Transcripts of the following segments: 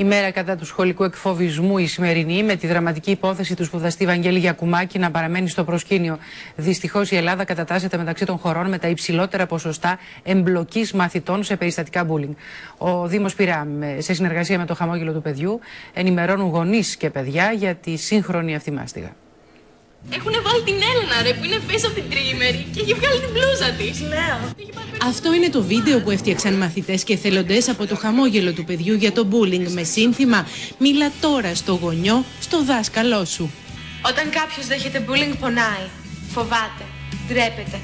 Η μέρα κατά του σχολικού εκφοβισμού η σημερινή, με τη δραματική υπόθεση του σπουδαστή Βαγγέλη Γιακουμάκη να παραμένει στο προσκήνιο. Δυστυχώς η Ελλάδα κατατάσσεται μεταξύ των χωρών με τα υψηλότερα ποσοστά εμπλοκής μαθητών σε περιστατικά bullying. Ο Δήμος Πειραιά, σε συνεργασία με το Χαμόγελο του Παιδιού, ενημερώνουν γονείς και παιδιά για τη σύγχρονη αυτή μάστιγα. Έχουνε βάλει την Έλενα, ρε, που είναι face από την τρίμερη και έχει βγάλει την μπλούζα της. Λέω. Αυτό είναι το βίντεο που έφτιαξαν μαθητές και εθελοντές από το Χαμόγελο του Παιδιού για το bullying με σύνθημα «Μίλα τώρα στο γονιό, στο δάσκαλό σου». Όταν κάποιος δέχεται bullying πονάει, φοβάται, ντρέπεται,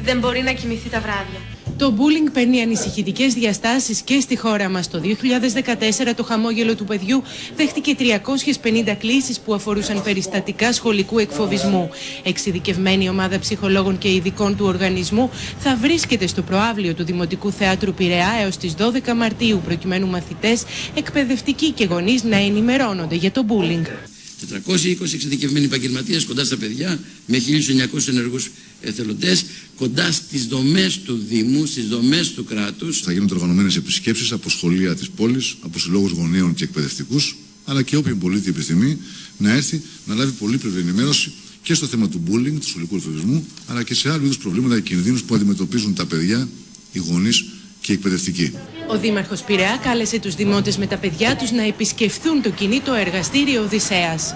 δεν μπορεί να κοιμηθεί τα βράδια. Το bullying παίρνει ανησυχητικές διαστάσεις και στη χώρα μας. Το 2014 το Χαμόγελο του Παιδιού δέχτηκε 350 κλήσεις που αφορούσαν περιστατικά σχολικού εκφοβισμού. Εξειδικευμένη ομάδα ψυχολόγων και ειδικών του οργανισμού θα βρίσκεται στο προαύλιο του Δημοτικού Θεάτρου Πειραιά έως τις 12 Μαρτίου, προκειμένου μαθητές, εκπαιδευτικοί και γονείς να ενημερώνονται για το bullying. 420 εξειδικευμένοι επαγγελματίες κοντά στα παιδιά, με 1.900 ενεργούς εθελοντές, κοντά στις δομές του Δήμου, στις δομές του κράτους. Θα γίνονται οργανωμένες επισκέψεις από σχολεία της πόλης, από συλλόγους γονέων και εκπαιδευτικούς, αλλά και όποιον πολίτη επιθυμεί να έρθει να λάβει πολύπλευρη ενημέρωση και στο θέμα του bullying, του σχολικού εκφοβισμού, αλλά και σε άλλου είδους προβλήματα και κινδύνους που αντιμετωπίζουν τα παιδιά, οι γονείς και οι εκπαιδευτικοί. Ο Δήμαρχος Πειραιά κάλεσε τους δημότες με τα παιδιά τους να επισκεφθούν το κινήτο εργαστήριο Οδυσσέας.